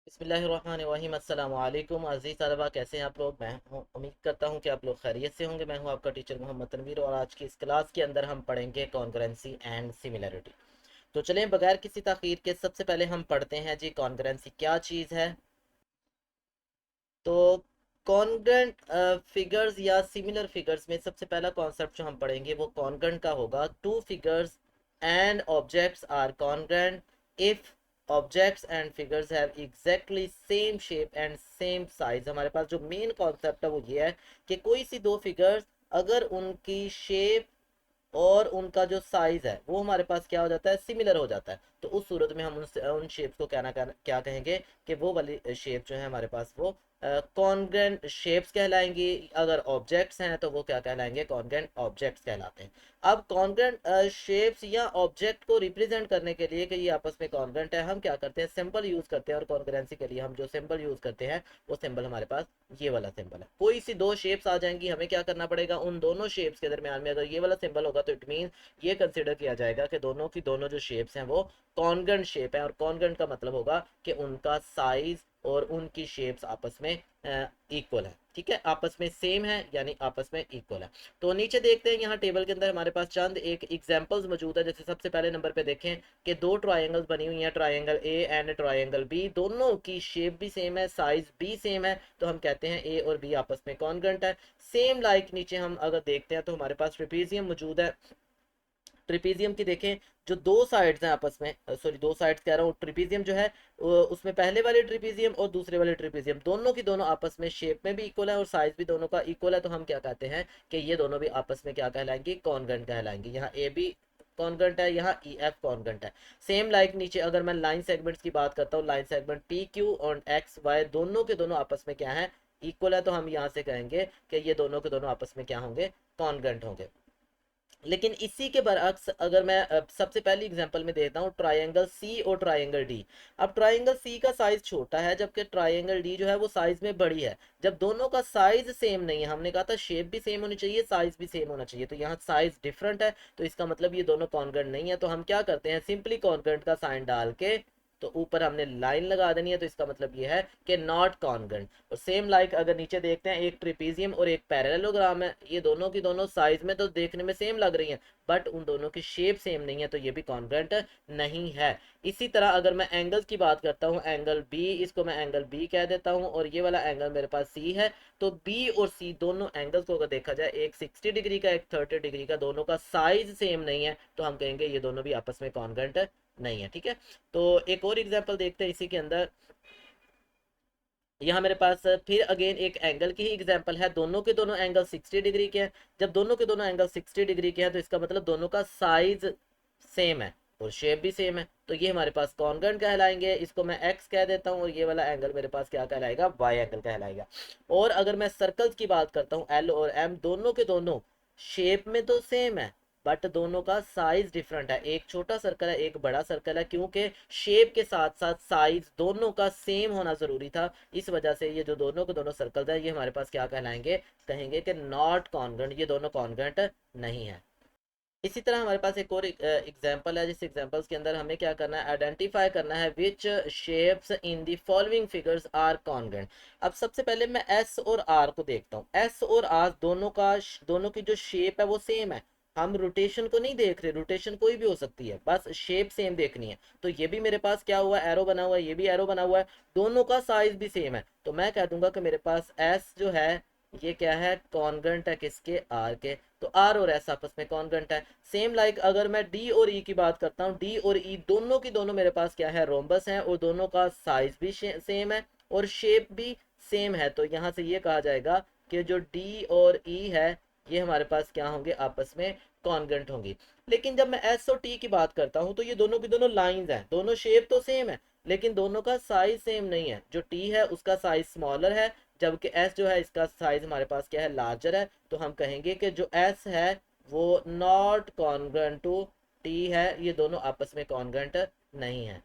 बिस्मिल्लाहिर्रहमानिर्रहीम अस्सलाम वालेकुम अज़ीज़ तलबा, कैसे हैं आप लोग। मैं उम्मीद करता हूं कि आप लोग खैरियत से होंगे। मैं हूं आपका टीचर मोहम्मद तनवीर और आज की इस क्लास के अंदर हम पढ़ेंगे कॉन्करेंसी एंड सिमिलरिटी। तो चलें बगैर किसी ताख़ीर के सबसे पहले हम पढ़ते हैं जी कॉन्करेंसी क्या चीज़ है। तो कॉन्ग्रेंट फिगर्स या सिमिलर फिगर्स में सबसे पहला कॉन्सेप्ट जो हम पढ़ेंगे वो कॉन्ग्रेंट का होगा। Two figures and objects are congruent if objects and figures have exactly same shape and same size. हमारे पास जो मेन कॉन्सेप्ट है वो ये है कि कोई सी दो फिगर्स अगर उनकी शेप और उनका जो साइज है वो हमारे पास क्या हो जाता है, सिमिलर हो जाता है, तो उस सूरत में हम उन शेप्स को क्या कहेंगे कि वो वाली शेप जो है हमारे पास वो कॉन्ग्रेंट शेप्स कहलाएंगी। अगर ऑब्जेक्ट्स हैं तो वो क्या कहलाएंगे, कॉन्ग्रेंट ऑब्जेक्ट्स कहलाते हैं। अब कॉन्ग्रेंट शेप्स या ऑब्जेक्ट को रिप्रेजेंट करने के लिए कि ये आपस में कॉन्ग्रेंट है, हम क्या करते हैं, सिंबल यूज करते हैं। और कॉन्ग्रेंसी के लिए हम जो सिंबल यूज करते हैं वो सिंबल हमारे पास ये वाला सिंबल है। कोई सी दो शेप्स आ जाएंगी, हमें क्या करना पड़ेगा, उन दोनों शेप्स के दरमियान में अगर ये वाला सिंबल होगा तो इट मीन ये कंसिडर किया जाएगा कि दोनों की दोनों जो शेप्स हैं वो कॉन्ग्रेंट शेप है। और कॉन्ग्रेंट का मतलब होगा कि उनका साइज और उनकी शेप्स आपस में इक्वल है। ठीक है, आपस में सेम है यानी आपस में इक्वल है। तो नीचे देखते हैं, यहाँ टेबल के अंदर हमारे पास चंद एक एग्जांपल्स मौजूद है। जैसे सबसे पहले नंबर पे देखें कि दो ट्रायंगल्स बनी हुई हैं, triangle A and triangle B, दोनों की शेप भी सेम है, साइज भी सेम है, तो हम कहते हैं ए और बी आपस में कॉन्ग्रेंट है। सेम लाइक नीचे हम अगर देखते हैं तो हमारे पास ट्रिपीजियम मौजूद है। ट्रिपीजियम की देखें, जो दो साइड्स हैं आपस में, सॉरी दो साइड्स कह रहा हूँ, ट्रिपीजियम जो है उसमें पहले वाले ट्रिपीजियम और दूसरे वाले ट्रिपीजियम दोनों की दोनों आपस में शेप में भी इक्वल है और साइज भी दोनों का इक्वल है, तो हम क्या कहते हैं कि ये दोनों भी आपस में क्या कहलाएंगे, कॉन्ग्रेंट कहलाएंगे। यहाँ ए बी कॉन्ग्रेंट है, यहाँ ई एफ कॉन्ग्रेंट है। सेम लाइक नीचे अगर मैं लाइन सेगमेंट्स की बात करता हूँ, लाइन सेगमेंट पी क्यू और एक्स वाई दोनों के दोनों आपस में क्या है, इक्वल है, तो हम यहाँ से कहेंगे कि ये दोनों के दोनों आपस में क्या होंगे, कॉन्ग्रेंट होंगे। लेकिन इसी के बरअक्स अगर मैं सबसे पहली एग्जांपल में देता हूँ ट्रायंगल सी और ट्रायंगल डी। अब ट्रायंगल सी का साइज छोटा है जबकि ट्रायंगल डी जो है वो साइज में बड़ी है। जब दोनों का साइज सेम नहीं है, हमने कहा था शेप भी सेम होनी चाहिए, साइज भी सेम होना चाहिए, तो यहाँ साइज डिफरेंट है, तो इसका मतलब ये दोनों कॉन्ग्रेंट नहीं है। तो हम क्या करते हैं, सिंपली कॉन्ग्रेंट का साइन डाल के तो ऊपर हमने लाइन लगा देनी है, तो इसका मतलब ये है कि नॉट कॉन्ग्रेंट। और सेम लाइक अगर नीचे देखते हैं, एक ट्रिपीजियम और एक पैरेललोग्राम है, ये दोनों की दोनों साइज में तो देखने में सेम लग रही हैं, बट उन दोनों की शेप सेम नहीं है, तो ये भी कॉन्ग्रेंट नहीं है। इसी तरह अगर मैं एंगल्स की बात करता हूँ, एंगल बी, इसको मैं एंगल बी कह देता हूँ और ये वाला एंगल मेरे पास सी है, तो बी और सी दोनों एंगल्स को अगर देखा जाए, एक 60 डिग्री का एक 30 डिग्री का, दोनों का साइज सेम नहीं है, तो हम कहेंगे ये दोनों भी आपस में कॉन्ग्रेंट नहीं है। ठीक है, तो एक और एग्जांपल देखते हैं इसी के अंदर। यहाँ मेरे पास फिर अगेन एक एंगल की ही एग्जांपल है, दोनों के दोनों एंगल 60 डिग्री के हैं। जब दोनों के दोनों एंगल 60 डिग्री के हैं तो इसका मतलब दोनों का साइज सेम है और शेप भी सेम है, तो ये हमारे पास कॉन्ग्रेंट कहलाएंगे। इसको मैं एक्स कह देता हूँ और ये वाला एंगल मेरे पास क्या कहलाएगा, वाई एंगल कहलाएगा। और अगर मैं सर्कल्स की बात करता हूँ, एल और एम दोनों के दोनों शेप में तो सेम है, बट दोनों का साइज डिफरेंट है, एक छोटा सर्कल है एक बड़ा सर्कल है, क्योंकि शेप के साथ साथ साइज दोनों का सेम होना जरूरी था। इस वजह से ये जो दोनों के दोनों सर्कल है ये हमारे पास क्या कहलाएंगे, कहेंगे कि नॉट कॉन्ग्रेंट, ये दोनों कॉन्ग्रेंट नहीं है। इसी तरह हमारे पास एक और एग्जांपल है, जिस एग्जांपल्स के अंदर हमें क्या करना है, आइडेंटिफाई करना है which shapes in the following figures are congruent. अब सबसे पहले मैं एस और आर को देखता हूँ। एस और आर दोनों का दोनों की जो शेप है वो सेम है, हम रोटेशन को नहीं देख रहे, रोटेशन कोई भी हो सकती है, बस शेप सेम देखनी है। तो ये भी मेरे पास क्या हुआ, एरो बना हुआ है, ये भी एरो बना हुआ है, दोनों का साइज भी सेम है, तो मैं कह दूंगा कि मेरे पास एस जो है ये क्या है, कॉन्ग्रेंट है किसके, आर के, तो आर और एस आपस में कॉन्ग्रेंट है। सेम लाइक अगर मैं डी और ई की बात करता हूँ, डी और ई दोनों की दोनों मेरे पास क्या है, रोम्बस है, और दोनों का साइज भी सेम है और शेप भी सेम है, तो यहाँ से ये कहा जाएगा कि जो डी और ई है ये हमारे पास क्या होंगे, आपस में कॉन्ग्रेंट होंगी। लेकिन जब मैं एस और टी की बात करता हूँ तो ये दोनों की दोनों लाइंस हैं, दोनों शेप तो सेम है लेकिन दोनों का साइज सेम नहीं है। जो टी है उसका साइज स्मॉलर है, जबकि एस जो है इसका साइज हमारे पास क्या है, लार्जर है, तो हम कहेंगे कि जो एस है वो नॉट कॉन्ग्रेंट टू टी है, ये दोनों आपस में कॉन्ग्रेंट नहीं है।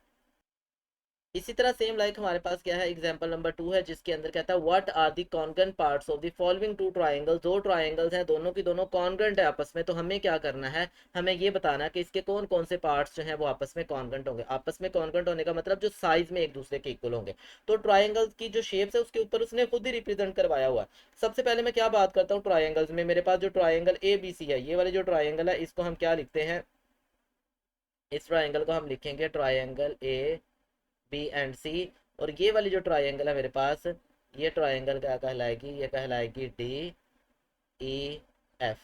इसी तरह सेम लाइक हमारे पास क्या है, एग्जांपल नंबर 2 है, जिसके अंदर कहता है what are the congruent parts of the following two triangles. दो ट्रायंगल्स हैं, दोनों की दोनों कॉन्ग्रुएंट है आपस में, तो हमें क्या करना है, हमें ये बताना है कि इसके कौन कौन से पार्ट्स जो हैं वो आपस में कॉन्ग्रुएंट होंगे। आपस में कॉन्ग्रुएंट होने का मतलब जो साइज में एक दूसरे के इक्वल होंगे। तो ट्रायंगल्स की जो शेप्स है उसके ऊपर उसने खुद ही रिप्रेजेंट करवाया हुआ है। सबसे पहले मैं क्या बात करता हूँ ट्रायंगल्स में, मेरे पास जो ट्रायंगल ए बी सी है, ये वाले जो ट्रायंगल है इसको हम क्या लिखते हैं, इस ट्रायंगल को हम लिखेंगे ट्रायंगल ए बी एंड सी। और ये वाली जो ट्रायंगल है मेरे पास, ये ट्रायंगल क्या कहलाएगी, ये कहलाएगी डी ई एफ।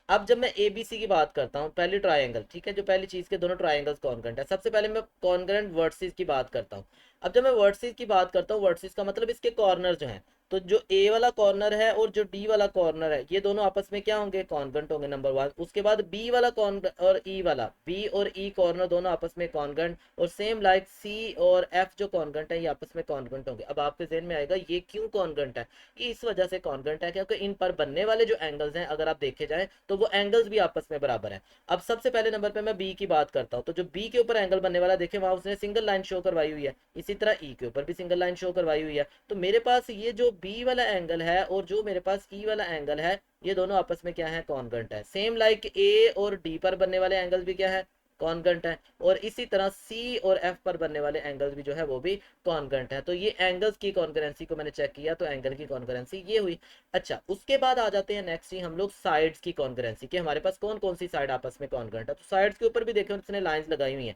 अब जब मैं ए बी सी की बात करता हूँ, पहली ट्रायंगल, ठीक है, जो पहली चीज के दोनों ट्रायंगल्स कॉन्ग्रुएंट है, सबसे पहले मैं कॉन्ग्रुएंट वर्टिसेस की बात करता हूँ। अब जब मैं वर्टिसेस की बात करता हूँ, वर्टिसेस का मतलब इसके कॉर्नर जो हैं, तो जो ए वाला कॉर्नर है और जो डी वाला कॉर्नर है, ये दोनों आपस में क्या होंगे, कॉन्ग्रुएंट होंगे, नंबर वन। उसके बाद बी वाला कॉर्नर और ई वाला, बी और ई कॉर्नर दोनों आपस में कॉन्ग्रुएंट, और सेम लाइक सी और एफ जो कॉन्ग्रुएंट है ये आपस में कॉन्ग्रुएंट होंगे। अब आपके ज़हन में आएगा ये क्यों कॉन्ग्रुएंट है, ये इस वजह से कॉन्ग्रुएंट है क्योंकि इन पर बनने वाले जो एंगल्स हैं अगर आप देखे जाए तो वो एंगल्स भी आपस में बराबर हैं। अब सबसे पहले नंबर पे मैं बी की बात करता हूँ, तो जो बी के ऊपर एंगल बनने वाला देखे वहां उसने सिंगल लाइन शो करवाई हुई है, इसी तरह ई के ऊपर भी सिंगल लाइन शो करवाई हुई है। तो मेरे पास ये जो बी वाला एंगल है और जो मेरे पास ई वाला एंगल है, ये दोनों आपस में क्या है, कॉन्ग्रुएंट है। सेम लाइक ए और डी पर बनने वाले एंगल्स भी क्या है, कॉन्ग्रुएंट है। और इसी तरह सी और एफ पर बनने वाले एंगल्स भी जो है वो भी कॉन्ग्रुएंट है। तो ये एंगल्स की कॉन्ग्रुएंसी को मैंने चेक किया, तो एंगल की कॉन्ग्रुएंसी ये हुई। अच्छा, उसके बाद आ जाते हैं नेक्स्ट ही हम लोग साइड्स की कॉन्ग्रुएंसी, कि हमारे पास कौन कौन सी साइड आपस में कॉन्ग्रुएंट है। तो साइड्स के ऊपर भी देखें उसने लाइंस लगाई हुई हैं।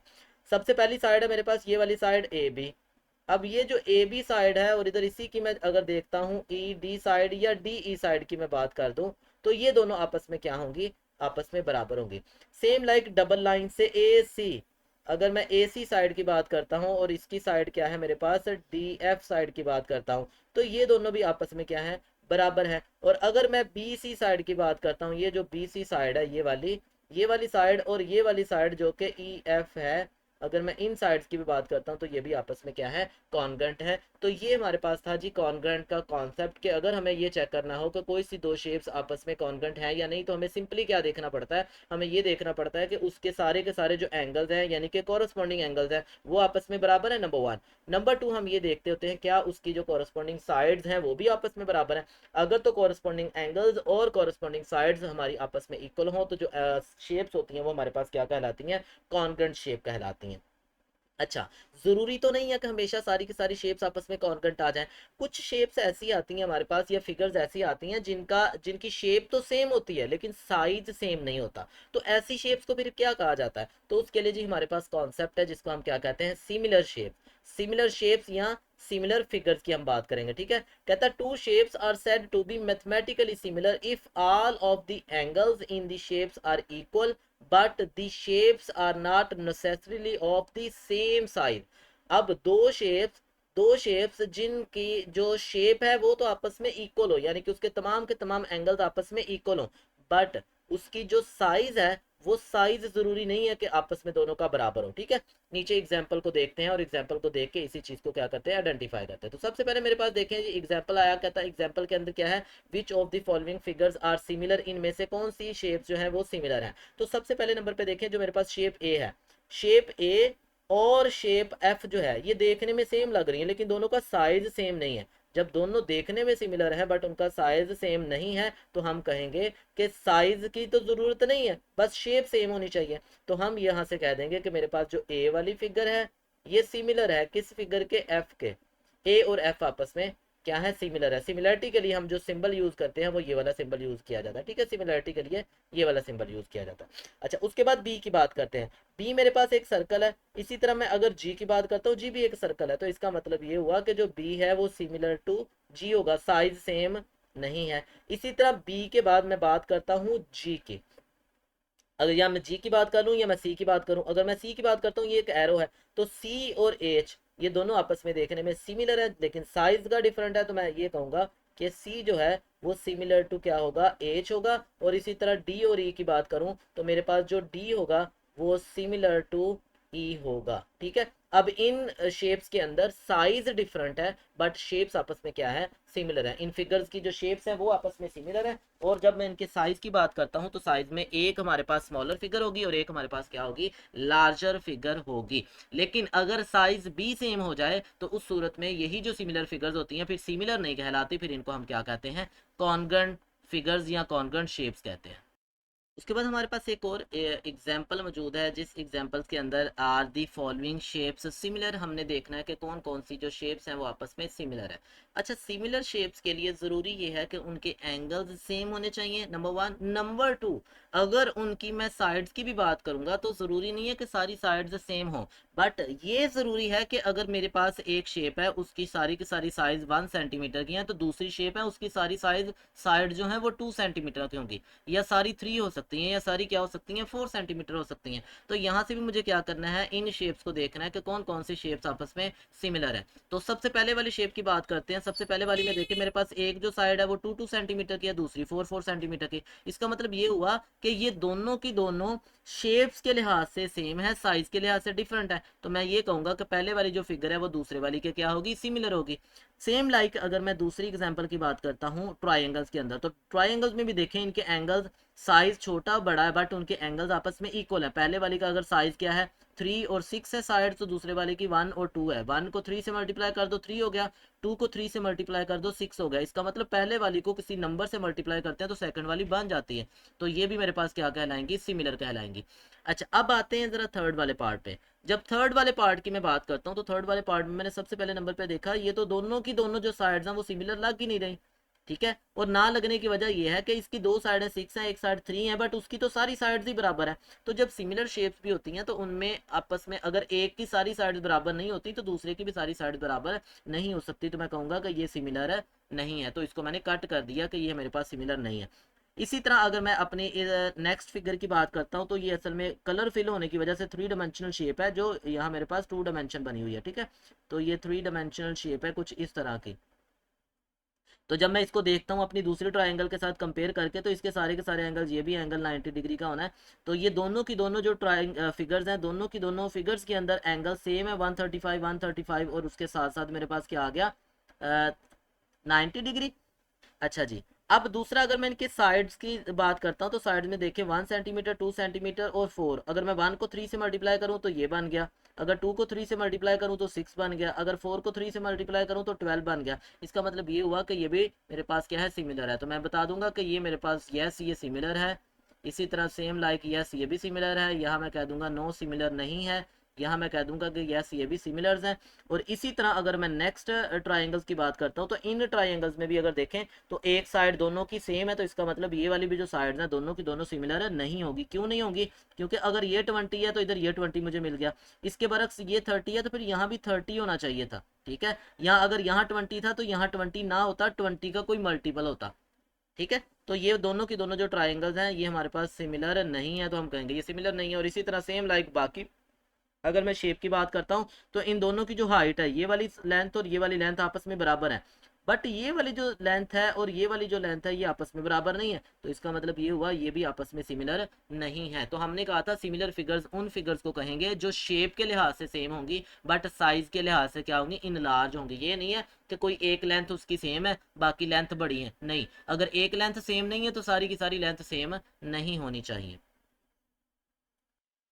सबसे पहली साइड है मेरे पास ये वाली साइड ए बी। अब ये जो ए बी साइड है और इधर इसी की मैं अगर देखता हूँ ई डी साइड या डी ई साइड की मैं बात कर दूं, तो ये दोनों आपस में क्या होंगी, आपस में बराबर होंगी। सेम लाइक डबल लाइन से ए सी, अगर मैं ए सी साइड की बात करता हूँ और इसकी साइड क्या है मेरे पास डी एफ साइड की बात करता हूँ, तो ये दोनों भी आपस में क्या है, बराबर है। और अगर मैं बी सी साइड की बात करता हूँ, ये जो बी सी साइड है, ये वाली साइड और ये वाली साइड जो कि ई एफ है, अगर मैं इन साइड्स की भी बात करता हूँ तो ये भी आपस में क्या है, कॉन्ग्रुएंट है। तो ये हमारे पास था जी कॉन्ग्रुएंट का कॉन्सेप्ट, कि अगर हमें ये चेक करना हो कि कोई सी दो शेप्स आपस में कॉन्ग्रुएंट है या नहीं, तो हमें सिंपली क्या देखना पड़ता है, हमें ये देखना पड़ता है कि उसके सारे के सारे जो एंगल्स हैं यानी कि कॉरस्पॉन्डिंग एंगल्स हैं वो आपस में बराबर है, नंबर वन। नंबर टू, हम ये देखते होते हैं क्या उसकी जो कॉरस्पॉन्डिंग साइड्स हैं वो भी आपस में बराबर है। अगर तो कॉरस्पॉन्डिंग एंगल्स और कॉरस्पॉन्डिंग साइड्स हमारी आपस में इक्वल हो, तो जो शेप्स होती हैं वो हमारे पास क्या कहलाती हैं, कॉन्ग्रुएंट शेप कहलाती हैं। अच्छा, जरूरी तो नहीं है कि हमेशा सारी की सारी शेप्स आपस में कॉन्ग्रुएंट आ जाएं। कुछ शेप्स ऐसी आती हैं हमारे पास या फिगर्स ऐसी आती हैं जिनकी शेप तो सेम होती है लेकिन साइज सेम नहीं होता। तो ऐसी शेप्स को फिर क्या कहा जाता है, तो उसके लिए जी हमारे पास कॉन्सेप्ट है जिसको हम क्या कहते हैं, सिमिलर शेप। सिमिलर शेप्स या सिमिलर फिगर्स की हम बात करेंगे, ठीक है। कहता है two shapes are said to be mathematically similar if all of the angles in the shapes are equal but the shapes are not necessarily of the same size. अब दो शेप्स जिनकी जो शेप है वो तो आपस में इक्वल हो, यानी कि उसके तमाम के तमाम एंगल्स आपस में इक्वल हो, बट उसकी जो साइज है वो साइज जरूरी नहीं है कि आपस में दोनों का बराबर हो, ठीक है। नीचे एग्जाम्पल को देखते हैं और एग्जाम्पल को देख के इसी चीज को क्या करते हैं, आइडेंटिफाई करते हैं। तो सबसे पहले मेरे पास देखें जी एग्जाम्पल आया, कहता है एग्जाम्पल के अंदर क्या है, which of the following figures are similar, इनमें से कौन सी शेप जो है वो सिमिलर है। तो सबसे पहले नंबर पे देखें जो मेरे पास शेप ए है, शेप ए और शेप एफ जो है ये देखने में सेम लग रही है लेकिन दोनों का साइज सेम नहीं है। जब दोनों देखने में सिमिलर है बट उनका साइज सेम नहीं है, तो हम कहेंगे कि साइज की तो जरूरत नहीं है, बस शेप सेम होनी चाहिए। तो हम यहाँ से कह देंगे कि मेरे पास जो ए वाली फिगर है ये सिमिलर है किस फिगर के, एफ के। ए और एफ आपस में क्या है, सिमिलर है। सिमिलरिटी के लिए हम जो सिंबल यूज करते हैं वो ये वाला सिंबल यूज किया जाता है, ठीक है। सिमिलरिटी के लिए ये वाला सिंबल यूज किया जाता है। अच्छा, उसके बाद बी की बात करते हैं। बी मेरे पास एक सर्कल है, इसी तरह मैं अगर जी की बात करता हूँ, जी भी एक सर्कल है, तो इसका मतलब ये हुआ कि जो बी है वो सिमिलर टू जी होगा, साइज सेम नहीं है। इसी तरह बी के बाद मैं बात करता हूँ जी की। अगर या मैं जी की बात कर लूँ या मैं सी की बात करूँ, अगर मैं सी की बात करता हूँ ये एक एरो है, तो सी और एच ये दोनों आपस में देखने में सिमिलर है लेकिन साइज का डिफरेंट है, तो मैं ये कहूंगा कि सी जो है वो सिमिलर टू क्या होगा, एच होगा। और इसी तरह डी और ई की बात करूं तो मेरे पास जो डी होगा वो सिमिलर टू ई होगा। ठीक है, अब इन शेप्स के अंदर साइज डिफरेंट है बट शेप्स आपस में क्या है, सिमिलर है। इन फिगर्स की जो शेप्स हैं वो आपस में सिमिलर है, और जब मैं इनके साइज की बात करता हूं तो साइज में एक हमारे पास स्मॉलर फिगर होगी और एक हमारे पास क्या होगी, लार्जर फिगर होगी। लेकिन अगर साइज भी सेम हो जाए तो उस सूरत में यही जो सिमिलर फिगर्स होती हैं फिर सिमिलर नहीं कहलाती, फिर इनको हम क्या कहते हैं, कॉन्ग्रुएंट फिगर्स या कॉन्ग्रुएंट शेप्स कहते हैं। उसके बाद हमारे पास एक और एग्जाम्पल मौजूद है, जिस एग्जाम्पल्स के अंदर are the following shapes similar. हमने देखना है कि कौन कौन सी जो शेप्स हैं वो आपस में सिमिलर है। अच्छा, सिमिलर शेप्स के लिए ज़रूरी ये है कि उनके एंगल्स सेम होने चाहिए, नंबर वन। नंबर टू, अगर उनकी मैं साइड्स की भी बात करूंगा तो ज़रूरी नहीं है कि सारी साइड्स सेम हो, बट ये ज़रूरी है कि अगर मेरे पास एक शेप है उसकी सारी की सारी साइज़ 1 सेंटीमीटर की है, तो दूसरी शेप है उसकी सारी साइड जो है वो 2 सेंटीमीटर की होंगी, या सारी 3 हो सकती हैं, या सारी क्या हो सकती हैं, 4 सेंटीमीटर हो सकती हैं। तो यहाँ से भी मुझे क्या करना है, इन शेप्स को देखना है कि कौन कौन सी शेप्स आपस में सिमिलर है। तो सबसे पहले वाली शेप की बात करते हैं। सबसे पहले वाली में देखिए मेरे पास एक जो साइड है वो 2 2 सेंटीमीटर की है, दूसरी 4 4 सेंटीमीटर की। इसका मतलब ये हुआ कि ये दोनों की दोनों शेप्स के लिहाज से सेम है, साइज के लिहाज से डिफरेंट है। तो मैं ये कहूंगा कि पहले वाली जो फिगर है वो दूसरे वाली के क्या होगी, सिमिलर होगी। सेम लाइक अगर मैं दूसरी एग्जांपल की बात करता हूँ ट्रायंगल्स के अंदर, तो ट्रायंगल्स में भी देखें इनके एंगल्स, साइज छोटा बड़ा है बट उनके एंगल्स आपस में इक्वल है। पहले वाली का अगर साइज क्या है 3 और 6 है साइड, तो दूसरे वाले की 1 और 2 है। 1 को 3 से मल्टीप्लाई कर दो 3 हो गया, 2 को 3 से मल्टीप्लाई कर दो 6 हो गया। इसका मतलब पहले वाली को किसी नंबर से मल्टीप्लाई करते हैं तो सेकंड वाली बन जाती है। तो ये भी मेरे पास क्या कहलाएंगी, सिमिलर कहलाएंगी। अच्छा, अब आते हैं जरा थर्ड वाले पार्ट पे। जब थर्ड वाले पार्ट की मैं बात करता हूँ तो थर्ड वाले पार्ट में मैंने सबसे पहले नंबर पे देखा ये तो दोनों की दोनों जो साइड्स हैं वो सिमिलर लग ही नहीं रही। ठीक है, और ना लगने की वजह यह है कि इसकी दो साइड 6 है, एक साइड 3 है, बट उसकी तो सारी साइड्स ही बराबर है। तो जब सिमिलर शेप्स भी होती हैं तो उनमें आपस में अगर एक की सारी साइड्स बराबर नहीं होती तो दूसरे की भी सारी साइड्स बराबर नहीं हो सकती, तो मैं कहूंगा कि ये सिमिलर नहीं है। तो इसको मैंने कट कर दिया कि ये मेरे पास सिमिलर नहीं है। इसी तरह अगर मैं अपनी नेक्स्ट फिगर की बात करता हूँ तो ये असल में कलर फिल होने की वजह से 3 डायमेंशनल शेप है, जो यहाँ मेरे पास 2 डायमेंशन बनी हुई है। ठीक है, तो ये 3 डायमेंशनल शेप है कुछ इस तरह की। तो जब मैं इसको देखता हूँ अपनी दूसरी ट्रायंगल के साथ कंपेयर करके तो इसके सारे के सारे एंगल्स, ये भी एंगल 90 डिग्री का होना है। तो ये दोनों की दोनों जो फिगर्स हैं, दोनों की दोनों फिगर्स के अंदर एंगल सेम है, 135 और उसके साथ साथ मेरे पास क्या आ गया, 90 डिग्री। अच्छा जी, अब दूसरा अगर मैं इनके साइड्स की बात करता हूँ तो साइड में देखिए 1 सेंटीमीटर, 2 सेंटीमीटर और 4। अगर मैं 1 को 3 से मल्टीप्लाई करूँ तो ये बन गया, अगर 2 को 3 से मल्टीप्लाई करूँ तो 6 बन गया, अगर 4 को 3 से मल्टीप्लाई करूँ तो 12 बन गया। इसका मतलब ये हुआ कि ये भी मेरे पास क्या है, सिमिलर है। तो मैं बता दूंगा कि ये मेरे पास यस ये सिमिलर है। इसी तरह सेम लाइक यस ये भी सिमिलर है। यहाँ मैं कह दूंगा नो सिमिलर नहीं है, यहाँ मैं कह दूंगा कि यस ये भी सिमिलर्स हैं। और इसी तरह अगर मैं नेक्स्ट ट्राइंगल्स की बात करता हूँ तो इन ट्राइंगल्स में भी अगर देखें तो एक साइड दोनों की सेम है, तो इसका मतलब ये वाली भी जो साइड्स हैं दोनों की दोनों सिमिलर है नहीं होगी। क्यों नहीं होगी, क्योंकि अगर ये 20 है तो इधर ये 20 मुझे मिल गया, इसके बरक्स ये 30 है तो फिर यहाँ भी 30 होना चाहिए था। ठीक है, यहाँ अगर यहाँ 20 था तो यहाँ 20 ना होता, 20 का कोई मल्टीपल होता। ठीक है, तो ये दोनों की दोनों जो ट्राइंगल्स हैं ये हमारे पास सिमिलर नहीं है, तो हम कहेंगे ये सिमिलर नहीं है। और इसी तरह सेम लाइक बाकी अगर मैं शेप की बात करता हूँ तो इन दोनों की जो हाइट है, ये वाली लेंथ और ये वाली लेंथ आपस में बराबर है, बट ये वाली जो लेंथ है और ये वाली जो लेंथ है ये आपस में बराबर नहीं है। तो इसका मतलब ये हुआ ये भी आपस में सिमिलर नहीं है। तो हमने कहा था सिमिलर फिगर्स उन फिगर्स को कहेंगे जो शेप के लिहाज से सेम होंगी बट साइज के लिहाज से क्या होंगी, इन लार्ज होंगी। ये नहीं है कि कोई एक लेंथ उसकी सेम है बाकी लेंथ बड़ी है, नहीं। अगर एक लेंथ सेम नहीं है तो सारी की सारी लेंथ सेम नहीं होनी चाहिए।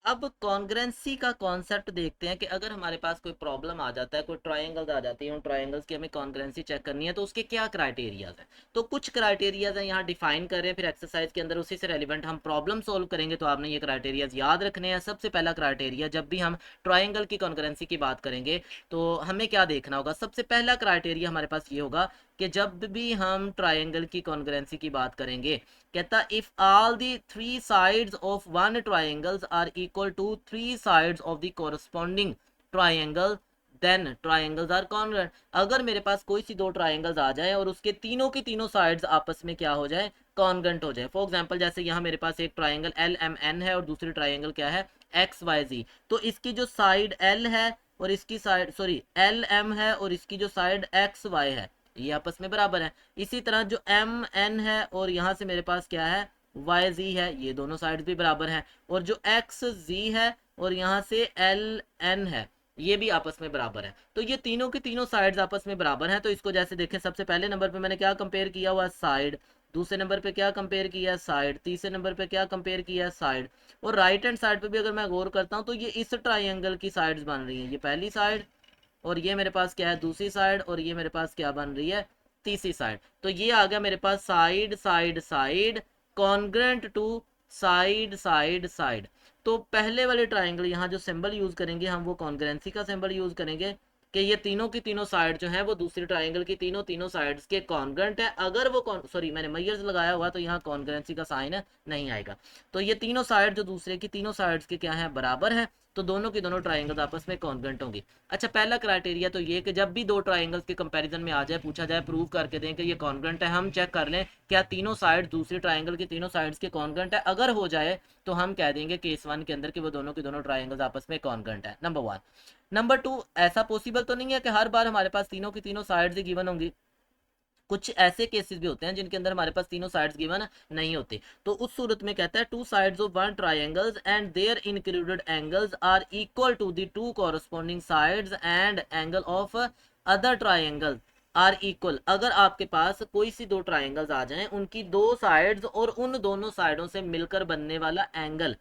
अब कॉन्ग्रेंसी का कॉन्सेप्ट देखते हैं कि अगर हमारे पास कोई प्रॉब्लम आ जाता है, कोई ट्रायंगल्स आ जाती है, उन ट्रायंगल्स की हमें कॉन्ग्रेंसी चेक करनी है तो उसके क्या क्राइटेरियाज हैं। तो कुछ क्राइटेरियाज हैं यहाँ डिफाइन कर रहे हैं, फिर एक्सरसाइज के अंदर उसी से रेलिवेंट हम प्रॉब्लम सोल्व करेंगे। तो आपने ये क्राइटेरियाज याद रखने हैं। सबसे पहला क्राइटेरिया, जब भी हम ट्रायंगल की कॉन्ग्रेंसी की बात करेंगे तो हमें क्या देखना होगा, सबसे पहला क्राइटेरिया हमारे पास ये होगा कि जब भी हम ट्रायंगल की कॉन्ग्रेंसी की बात करेंगे, कहता if all the 3 sides of one triangles are equal to 3 sides of the corresponding triangle then triangles are congruent. अगर मेरे पास कोई सी दो ट्रायंगल्स आ जाए और उसके तीनों की तीनों साइड्स आपस में क्या हो जाए, कॉन्ग्रुएंट हो जाए। फॉर एग्जांपल जैसे यहाँ मेरे पास एक ट्रायंगल एल एम एन है और दूसरी ट्रायंगल क्या है, एक्स वाई जी। तो इसकी जो साइड एल है और इसकी साइड सॉरी एल एम है और इसकी जो साइड एक्स वाई है ये आपस में बराबर है। इसी तरह जो एम एन है और यहाँ से मेरे पास क्या है वाई जी है, ये दोनों साइड भी बराबर है। और जो एक्स जी है और यहाँ से एल एन है, ये भी आपस में बराबर है। तो ये तीनों की तीनों साइड्स आपस में बराबर हैं। तो इसको जैसे देखें, सबसे पहले नंबर पे मैंने क्या कंपेयर किया हुआ, साइड। दूसरे नंबर पे क्या कंपेयर किया, साइड। तीसरे नंबर पे क्या कंपेयर किया, साइड। और राइट हैंड साइड पे भी अगर मैं गौर करता हूँ तो ये इस ट्राइंगल की साइड्स बन रही हैं। ये पहली साइड, और ये मेरे पास क्या है, दूसरी साइड, और ये मेरे पास क्या बन रही है, तीसरी साइड। तो ये आ गया मेरे पास side side side congruent to side side side. तो पहले वाले ट्राइंगल यहाँ जो सिंबल यूज करेंगे हम, वो कॉन्ग्रेंसी का सिंबल यूज करेंगे कि ये तीनों की तीनों साइड जो है वो दूसरी ट्राइंगल की तीनों तीनों साइड्स के कॉन्ग्रेंट है। अगर वो सॉरी, मैंने मैयर्स लगाया हुआ तो यहाँ कॉन्ग्रेंसी का साइन नहीं आएगा। तो ये तीनों साइड जो दूसरे की तीनों साइड्स के क्या है, बराबर है। तो दोनों की दोनों ट्राइंगल्स आपस में कॉन्ग्रेंट होंगी। अच्छा, पहला क्राइटेरिया तो ये कि जब भी दो ट्राइंगल्स के कंपैरिजन में आ जाए, पूछा जाए प्रूव करके दें कि ये कॉन्ग्रेंट है, हम चेक कर लें क्या तीनों साइड दूसरी ट्राइंगल की तीनों साइड्स के कॉन्ग्रेंट है। अगर हो जाए तो हम कह देंगे केस वन के अंदर कि वो दोनों की दोनों ट्राइंगल्स आपस में कॉन्ग्रेंट है, नंबर वन। नंबर टू, ऐसा पॉसिबल तो नहीं है कि हर बार हमारे पास तीनों की तीनों साइड्स ही गिवन होंगी। कुछ ऐसे केसेस भी होते हैं जिनके अंदर हमारे पास तीनों साइड्स गिवन नहीं होते। तो उस सूरत में कहता है two sides of one triangles and their included angles are equal to the two corresponding sides and angle of other triangle are equal. अगर आपके पास कोई सी दो ट्रायंगल्स आ जाएं, उनकी दो साइड्स और उन दोनों साइडों से मिलकर बनने वाला एंगल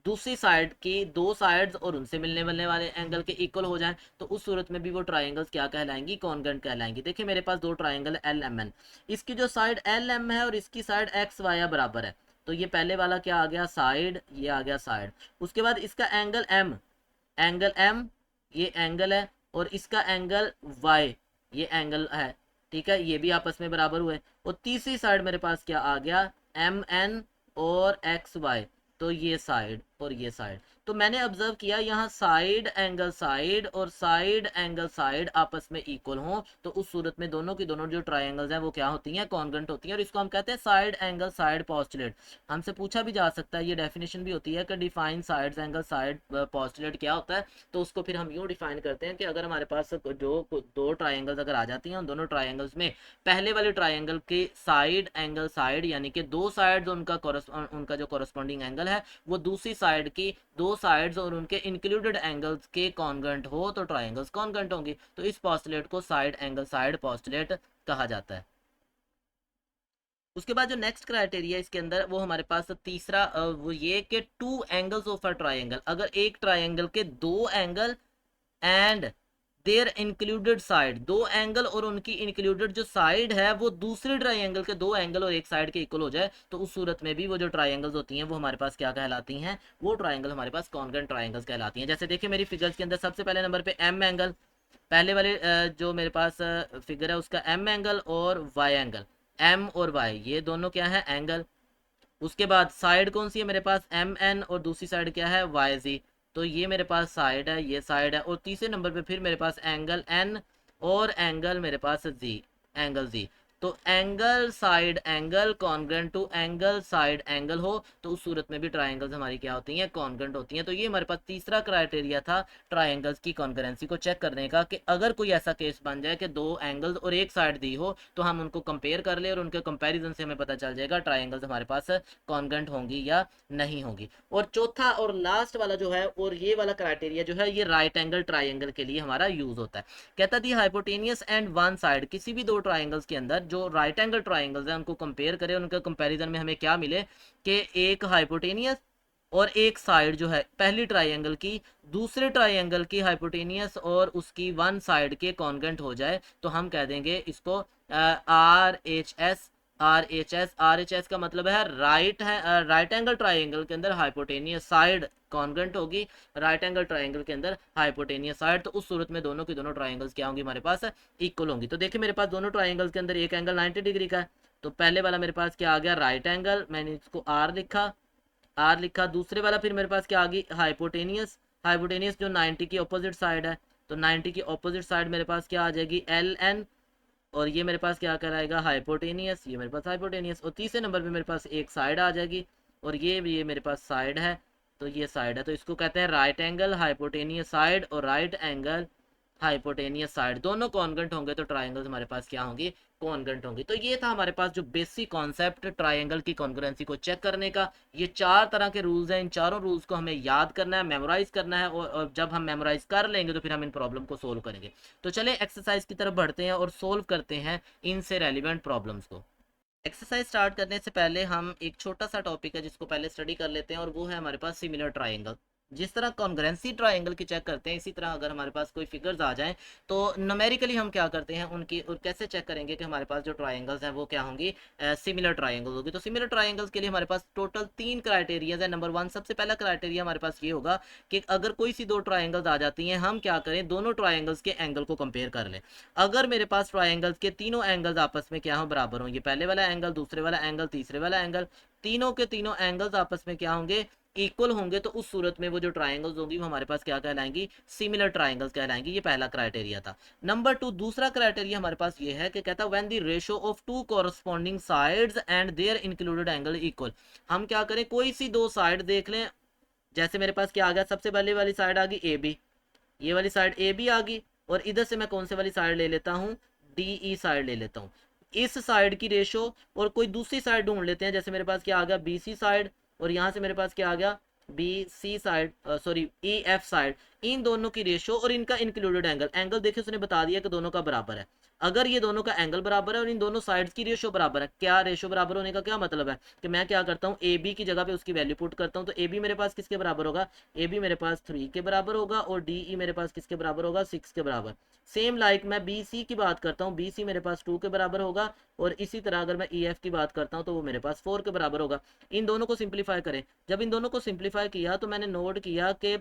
दूसरी साइड की दो साइड्स और उनसे मिलने मिलने वाले एंगल के इक्वल हो जाएं, तो उस सूरत में भी वो ट्राइंगल्स क्या कहलाएंगी, कॉन्ग्रेंट कहलाएंगी। देखिए मेरे पास दो ट्राइंगल एल एम एन, इसकी जो साइड एल एम है और इसकी साइड एक्स वाई बराबर है। तो ये पहले वाला क्या आ गया, साइड, ये आ गया साइड। उसके बाद इसका एंगल एम, एंगल एम, ये एंगल है, और इसका एंगल वाई, ये एंगल है। ठीक है, ये भी आपस में बराबर हुए। और तीसरी साइड मेरे पास क्या आ गया, एम एन और एक्स वाई। तो ये साइड और ये साइड। तो मैंने ऑब्जर्व किया यहाँ साइड और साइड एंगल साइड आपस में इक्वल हो, तो उस सूरत में दोनों की दोनों जो ट्राइंगल्स हैं वो क्या होती हैं, कॉन्ग्रेंट होती हैं। और इसको हम कहते हैं साइड एंगल साइड पोस्टुलेट। हमसे पूछा भी जा सकता है, ये डेफिनेशन भी होती है कि define side angle side postulate क्या होता है। तो उसको फिर हम यूँ डिफाइन करते हैं कि अगर हमारे पास जो दो ट्राइंगल्स अगर आ जाती हैं, उन दोनों ट्राइंगल्स में पहले वाले ट्राइंगल के साइड एंगल साइड यानी कि दो साइड्स उनका जो कॉरस्पॉन्डिंग एंगल है वो दूसरी साइड की दो साइड्स और उनके इंक्लूडेड एंगल्स के कॉन्ग्रेंट हो, तो ट्राइंगल्स कॉन्ग्रेंट होंगी। तो इस पोस्टुलेट को साइड एंगल साइड पोस्टुलेट कहा जाता है। उसके बाद जो नेक्स्ट क्राइटेरिया इसके अंदर वो हमारे पास तीसरा वो ये कि two angles of a triangle, अगर एक ट्राइंगल के दो angle and their included side, दो एंगल और उनकी इंक्लूडेड जो साइड है वो दूसरे ट्राइंगल के दो एंगल और एक साइड के इक्वल हो जाए, तो उस सूरत में भी वो जो ट्राइंगल्स होती हैं वो हमारे पास क्या कहलाती हैं, वो ट्राइंगल हमारे पास कॉन्ग्रेंट ट्राइंगल्स कहलाती हैं। जैसे देखिए मेरी फिगर्स के अंदर सबसे पहले नंबर पे एम एंगल, पहले वाले जो मेरे पास फिगर है उसका एम एंगल और वाई एंगल, एम और वाई ये दोनों क्या है, एंगल। उसके बाद साइड कौन सी है मेरे पास, एम एन, और दूसरी साइड क्या है, वाई जी। तो ये मेरे पास साइड है, ये साइड है। और तीसरे नंबर पे फिर मेरे पास एंगल एन और एंगल मेरे पास जी, एंगल जी। तो angle side angle congruent to angle side angle हो, तो उस सूरत में भी ट्राइंगल्स हमारी क्या होती हैं, कॉन्ग्रेंट होती हैं। तो ये हमारे पास तीसरा क्राइटेरिया था ट्राइंगल्स की कॉन्करेंसी को चेक करने का, कि अगर कोई ऐसा केस बन जाए कि दो एंगल्स और एक साइड दी हो, तो हम उनको कंपेयर कर ले और उनके कंपैरिजन से हमें पता चल जाएगा ट्राइंगल्स हमारे पास कॉन्ग्रेंट होंगी या नहीं होंगी। और चौथा और लास्ट वाला जो है, और ये वाला क्राइटेरिया जो है, ये राइट एंगल ट्राइंगल के लिए हमारा यूज होता है। कहता दी हाइपोटेनियस एंड वन साइड, किसी भी दो ट्राइंगल्स के अंदर जो राइट एंगल ट्राइंगल्स हैं उनको कंपेयर करें, उनके कंपैरिजन में हमें क्या मिले कि एक हाइपोटेनियस और एक साइड जो है पहली ट्राइंगल की दूसरे ट्राइंगल की हाइपोटेनियस और उसकी वन साइड के कॉन्ग्रेंट हो जाए, तो हम कह देंगे इसको R H S. R H S का मतलब है राइट एंगल ट्राइंगल के अंदर हाइपोटेनियस साइड कॉन्ग्रेंट होगी, राइट एंगल ट्राइंगल के अंदर हाइपोटेनियस साइड। तो उस सूरत में दोनों की दोनों ट्राइंगल्स क्या होंगी, हमारे पास इक्वल होंगी। तो देखिए मेरे पास दोनों ट्राइंगल्स के अंदर एक एंगल 90 डिग्री का है, तो पहले वाला मेरे पास क्या आ गया, राइट एंगल, मैंने इसको आर लिखा। दूसरे वाला फिर मेरे पास क्या आ गई, हाइपोटेनियस, हाइपोटेनियस जो 90 की ऑपोजिट साइड है, तो 90 की ऑपोजिट साइड मेरे पास क्या आ जाएगी, एल एन। और ये मेरे पास क्या कराएगा, हाइपोटेनियस, ये मेरे पास हाइपोटेनियस। और तीसरे नंबर पे मेरे पास एक साइड आ जाएगी, और ये मेरे पास साइड है, तो ये साइड है। तो इसको कहते हैं राइट एंगल हाइपोटेनियस साइड और राइट एंगल हाइपोटेनियस साइड, दोनों कॉन्ग्रेंट होंगे तो ट्राइंगल्स हमारे पास क्या होंगी, कॉन्ग्रेंट होंगी। तो ये था हमारे पास जो बेसिक कॉन्सेप्ट ट्राइंगल की कॉन्ग्रुएंसी को चेक करने का। ये 4 तरह के रूल्स हैं, इन चारों रूल्स को हमें याद करना है, मेमोराइज करना है, और जब हम मेमोराइज कर लेंगे तो फिर हम इन प्रॉब्लम को सोल्व करेंगे। तो चले एक्सरसाइज की तरफ बढ़ते हैं और सोल्व करते हैं इनसे रेलिवेंट प्रॉब्लम्स को। एक्सरसाइज स्टार्ट करने से पहले हम एक छोटा सा टॉपिक है जिसको पहले स्टडी कर लेते हैं, और वो है हमारे पास सिमिलर ट्राइंगल। जिस तरह कॉन्ग्रेंसी ट्राइंगल की चेक करते हैं, इसी तरह अगर हमारे पास कोई फिगर्स आ जाएं तो न्यूमेरिकली हम क्या करते हैं उनकी, और कैसे चेक करेंगे कि हमारे पास जो ट्राइंगल्स हैं वो क्या होंगी, सिमिलर ट्राइंगल्स होगी। तो सिमिलर ट्राइंगल्स के लिए हमारे पास टोटल 3 क्राइटेरियाज है। नंबर 1, सबसे पहला क्राइटेरिया हमारे पास ये होगा कि अगर कोई सी 2 ट्राइंगल्स आ जाती हैं, हम क्या करें, दोनों ट्राइंगल्स के एंगल को कंपेयर कर लें। अगर मेरे पास ट्राइंगल्स के तीनों एंगल्स आपस में क्या हो, बराबर हों, ये पहले वाला एंगल, दूसरे वाला एंगल, तीसरे वाला एंगल, तीनों के तीनों एंगल्स आपस में क्या होंगे, इक्वल होंगे, तो उस सूरत में वो जो ट्राइंगल्स होंगी वो हमारे पास क्या कहलाएंगी, सिमिलर ट्राइंगल्स कहलाएंगी। ये पहला क्राइटेरिया था। नंबर 2, दूसरा क्राइटेरिया हमारे पास ये है कि कहता है when the ratio of two corresponding sides and their included angle equal. हम क्या करें, कोई सी 2 साइड देख लें। जैसे मेरे पास क्या आ गया, सबसे पहले वाली साइड आ गई ए बी, ये वाली साइड ए बी आ गई, और इधर से मैं कौन से वाली साइड ले लेता हूँ, डी ई साइड ले लेता हूँ। इस साइड की रेशो, और कोई दूसरी साइड ढूंढ लेते हैं। जैसे मेरे पास क्या आ गया, बी सी साइड, और यहाँ से मेरे पास क्या आ गया, B C side, sorry E F side. इन दोनों की रेशो और इनका इंक्लूडेड एंगल, एंगल देखिए उसने बता दिया कि दोनों का बराबर है। अगर ये दोनों का एंगल बराबर है और इन दोनों साइड्स की रेशो बराबर है, क्या रेशो बराबर होने का क्या मतलब है कि मैं क्या करता हूँ, ए बी की जगह पे उसकी वैल्यू पुट करता हूँ। तो ए बी मेरे पास किसके बराबर होगा, ए बी मेरे पास 3 के बराबर होगा, और डी ई मेरे पास किसके बराबर होगा, 6 के बराबर। सेम लाइक मैं बी सी की बात करता हूँ, बी सी मेरे पास 2 के बराबर होगा, और इसी तरह अगर मैं ई एफ की बात करता हूँ तो वो मेरे पास 4 के बराबर होगा। इन दोनों को सिंप्लीफाई करें। जब इन दोनों को सिंप्लीफाई किया तो मैंने नोट किया कि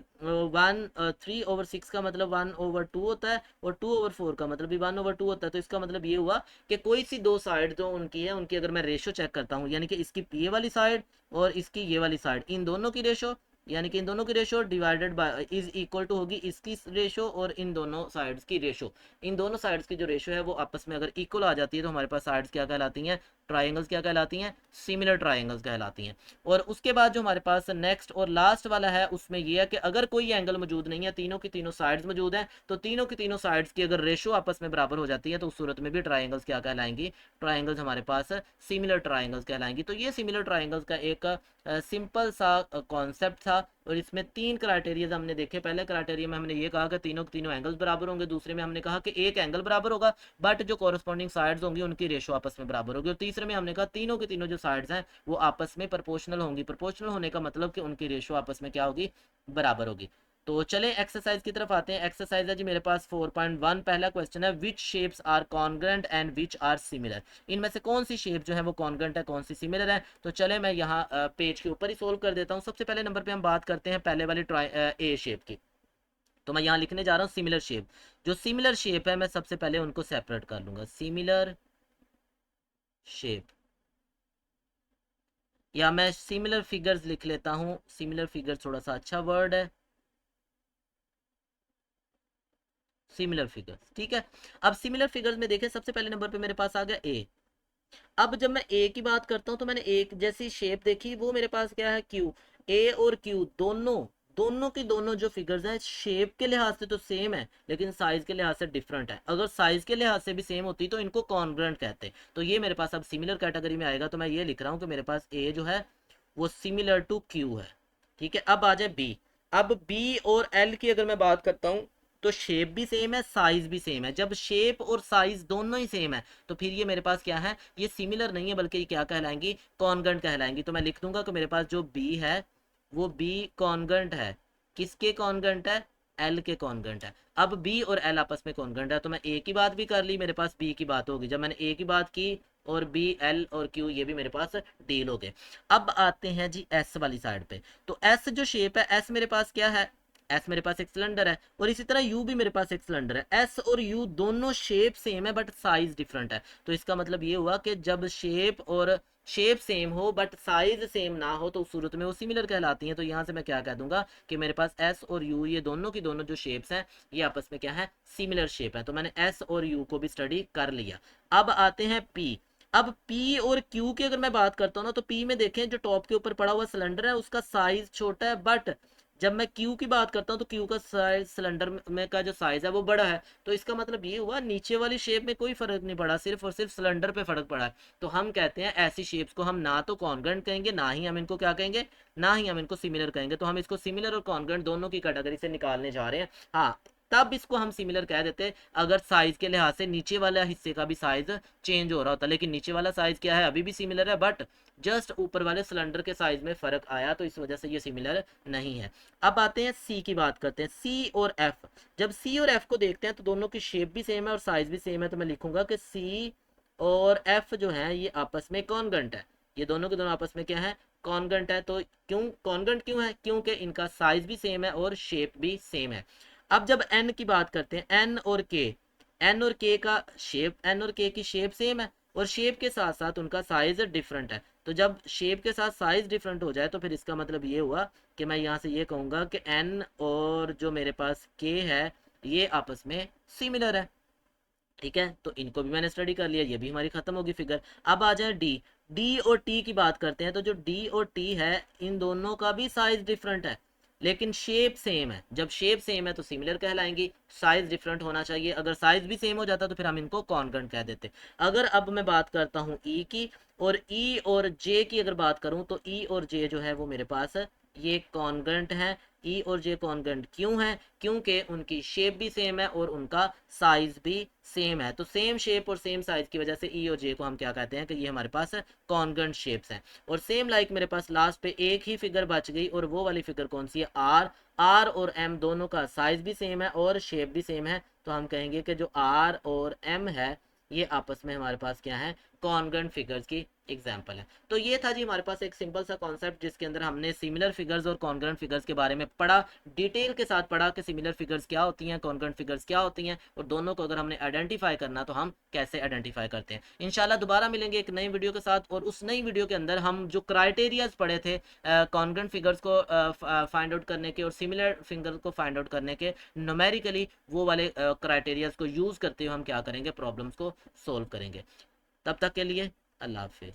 3/6 का मतलब 1/2 होता है, और 2/4 का मतलब भी 1/2 होता है। तो इसका मतलब ये हुआ कि कोई सी 2 साइड जो उनकी है, उनकी अगर मैं रेशो चेक करता हूँ, यानी कि इसकी ये वाली साइड और इसकी ये वाली साइड, इन दोनों की रेशो, यानी कि इन दोनों की ratio divided by is equal to होगी इसकी रेशो और इन दोनों साइड्स की रेशो। इन दोनों साइड्स की जो रेशो है वो आपस में अगर इक्वल आ जाती है तो हमारे पास साइड्स क्या कहलाती हैं, ट्राइंगल्स क्या कहलाती हैं, सिमिलर ट्राइंगल्स कहलाती हैं। और उसके बाद जो हमारे पास नेक्स्ट और लास्ट वाला है, उसमें यह है कि अगर कोई एंगल मौजूद नहीं है, तीनों की तीनों साइड्स मौजूद हैं, तो तीनों की तीनों साइड्स की अगर रेशो आपस में बराबर हो जाती है तो उस सूरत में भी ट्राइंगल्स क्या कहलाएंगी, ट्राइंगल्स हमारे पास सिमिलर ट्राइंगल्स कहलाएंगी। तो ये सिमिलर ट्राइंगल्स का एक सिंपल सा कॉन्सेप्ट था, और इसमें 3 क्राइटेरिया हमने देखे। पहले क्राइटेरिया में हमने ये कहा कि तीनों के तीनों एंगल्स बराबर होंगे, दूसरे में हमने कहा कि एक एंगल बराबर होगा बट जो कॉरस्पॉन्डिंग साइड्स होंगी उनकी रेशो आपस में बराबर होगी, और तीसरे में हमने कहा तीनों के तीनों जो साइड्स हैं वो आपस में प्रोपोर्शनल होंगी। प्रोपोर्शनल होने का मतलब कि उनकी रेशो आपस में क्या होगी, बराबर होगी। तो चले एक्सरसाइज की तरफ आते हैं। एक्सरसाइज है जी मेरे पास 4.1। पहला क्वेश्चन है which shapes are congruent and which are similar. इनमें से कौन सी शेप जो है वो कॉन्ग्रेंट है, कौन सी सिमिलर है। तो चले मैं यहाँ पेज के ऊपर ही सोल्व कर देता हूँ। सबसे पहले नंबर पे हम बात करते हैं पहले वाली ए शेप की। तो मैं यहाँ लिखने जा रहा हूँ सिमिलर शेप। जो सिमिलर शेप है मैं सबसे पहले उनको सेपरेट कर लूंगा, सिमिलर शेप, या मैं सिमिलर फिगर्स लिख लेता हूँ। सिमिलर फिगर्स थोड़ा सा अच्छा वर्ड है, सिमिलर फिगर्स, ठीक है। अब सिमिलर फिगर्स में देखें, सबसे पहले नंबर पे मेरे पास आ गया ए। अब जब मैं ए की बात करता हूं तो मैंने एक जैसी शेप देखी, वो मेरे पास क्या है, क्यू। ए और क्यू दोनों, दोनों की दोनों जो फिगर्स हैं शेप के लिहाज से तो सेम है लेकिन साइज के लिहाज से डिफरेंट है। अगर साइज के लिहाज से भी सेम होती तो इनको कॉन्ग्रेंट कहते हैं। तो ये मेरे पास अब सिमिलर कैटेगरी में आएगा। तो मैं ये लिख रहा हूँ कि मेरे पास ए जो है वो सिमिलर टू क्यू है, ठीक है। अब आ जाए बी। अब बी और एल की अगर मैं बात करता हूँ तो शेप भी सेम है, साइज भी सेम है। जब शेप और साइज दोनों ही सेम है तो फिर ये मेरे पास क्या है, ये सिमिलर नहीं है बल्कि ये क्या कहलाएंगी, कॉन्ग्रेंट कहलाएंगी। तो मैं लिख दूंगा कि मेरे पास जो बी है वो बी कॉन्ग्रेंट है। किसके कॉन्ग्रेंट है, एल के कॉन्ग्रेंट है। अब बी और एल आपस में कॉन्ग्रेंट है तो मैं ए की बात भी कर ली, मेरे पास बी की बात होगी। जब मैंने ए की बात की और बी एल और क्यू ये भी मेरे पास डील हो गए। अब आते हैं जी एस वाली साइड पे। तो एस जो शेप है, एस मेरे पास क्या है, एस मेरे पास एक सिलेंडर है, और इसी तरह यू भी मेरे पास एक सिलेंडर है। एस और यू दोनों शेप सेम है बट साइज डिफरेंट है। तो इसका मतलब ये हुआ कि जब शेप सेम हो बट साइज सेम ना हो तो उस सूरत में वो सिमिलर कहलाती हैं। तो यहाँ से मैं क्या कह दूंगा कि मेरे पास एस और यू ये दोनों की दोनों जो शेप्स हैं ये आपस में क्या है, सिमिलर शेप है। तो मैंने एस और यू को भी स्टडी कर लिया। अब आते हैं पी। अब P और Q की अगर मैं बात करता हूँ ना तो P में देखें जो टॉप के ऊपर पड़ा हुआ सिलेंडर है उसका साइज छोटा है बट जब मैं क्यू की बात करता हूँ तो क्यू का साइज सिलेंडर में का जो साइज है वो बड़ा है, तो इसका मतलब ये हुआ नीचे वाली शेप में कोई फर्क नहीं पड़ा, सिर्फ और सिर्फ सिलेंडर पे फर्क पड़ा है। तो हम कहते हैं ऐसी शेप्स को हम ना तो कॉन्ग्रुएंट कहेंगे, ना ही हम इनको क्या कहेंगे, ना ही हम इनको सिमिलर कहेंगे। तो हम इसको सिमिलर और कॉन्ग्रुएंट दोनों की कैटेगरी से निकालने जा रहे हैं। हाँ, तब इसको हम सिमिलर कह देते हैं अगर साइज के लिहाज से नीचे वाला हिस्से का भी साइज चेंज हो रहा होता, लेकिन नीचे वाला साइज क्या है, अभी भी सिमिलर है, बट जस्ट ऊपर वाले सिलेंडर के साइज में फर्क आया, तो इस वजह से ये सिमिलर नहीं है। अब आते हैं सी की बात करते हैं, सी और एफ। जब सी और एफ को देखते हैं तो दोनों की शेप भी सेम है और साइज भी सेम है, तो मैं लिखूंगा कि सी और एफ जो है ये आपस में कॉन्ग्रुएंट है। ये दोनों के दोनों आपस में क्या है, कॉन्ग्रुएंट है। तो क्यों कॉन्ग्रुएंट क्यों है, क्योंकि इनका साइज भी सेम है और शेप भी सेम है। अब जब एन की बात करते हैं, एन और के, एन और के का शेप, एन और के की शेप सेम है और शेप के साथ साथ उनका साइज डिफरेंट है। तो जब शेप के साथ साइज डिफरेंट हो जाए तो फिर इसका मतलब ये हुआ कि मैं यहाँ से ये कहूँगा कि एन और जो मेरे पास के है ये आपस में सिमिलर है। ठीक है, तो इनको भी मैंने स्टडी कर लिया, ये भी हमारी खत्म होगी फिगर। अब आ जाए डी, डी और टी की बात करते हैं। तो जो डी और टी है इन दोनों का भी साइज डिफरेंट है लेकिन शेप सेम है। जब शेप सेम है तो सिमिलर कहलाएंगी, साइज डिफरेंट होना चाहिए। अगर साइज भी सेम हो जाता तो फिर हम इनको कॉन्ग्रुएंट कह देते। अगर अब मैं बात करता हूँ ई की, और ई और जे की अगर बात करूँ तो ई और जे जो है वो मेरे पास ये कॉन्ग्रुएंट है। ई और जे कॉन्ग्रुएंट क्यों है, क्योंकि उनकी शेप भी सेम है और उनका साइज भी सेम है। तो सेम शेप और सेम साइज की वजह से ई और जे को हम क्या कहते हैं कि ये हमारे पास कॉन्ग्रुएंट शेप्स हैं। और सेम लाइक मेरे पास लास्ट पे एक ही फिगर बच गई, और वो वाली फिगर कौन सी है, आर। आर और एम दोनों का साइज भी सेम है और शेप भी सेम है, तो हम कहेंगे कि जो आर और एम है ये आपस में हमारे पास क्या है, कॉन्ग्रुएंट फिगर्स की एग्जांपल है। तो ये था जी हमारे पास एक सिंपल सा कॉन्सेप्ट जिसके अंदर हमने सिमिलर फिगर्स और कॉन्ग्रुएंट फिगर्स के बारे में पढ़ा, डिटेल के साथ पढ़ा कि सिमिलर फिगर्स क्या होती हैं, कॉन्ग्रुएंट फिगर्स क्या होती हैं, और दोनों को अगर हमने आइडेंटिफाई करना तो हम कैसे आइडेंटिफाई करते हैं। इंशाल्लाह दोबारा मिलेंगे एक नई वीडियो के साथ, और उस नई वीडियो के अंदर हम जो क्राइटेरियाज पढ़े थे कॉन्ग्रुएंट फिगर्स को फाइंड आउट करने के और सिमिलर फिगर्स को फाइंड आउट करने के न्यूमेरिकली, वो वाले क्राइटेरियाज को यूज करते हुए हम क्या करेंगे, प्रॉब्लम्स को सोल्व करेंगे। तब तक के लिए अल्लाह हाफिज़।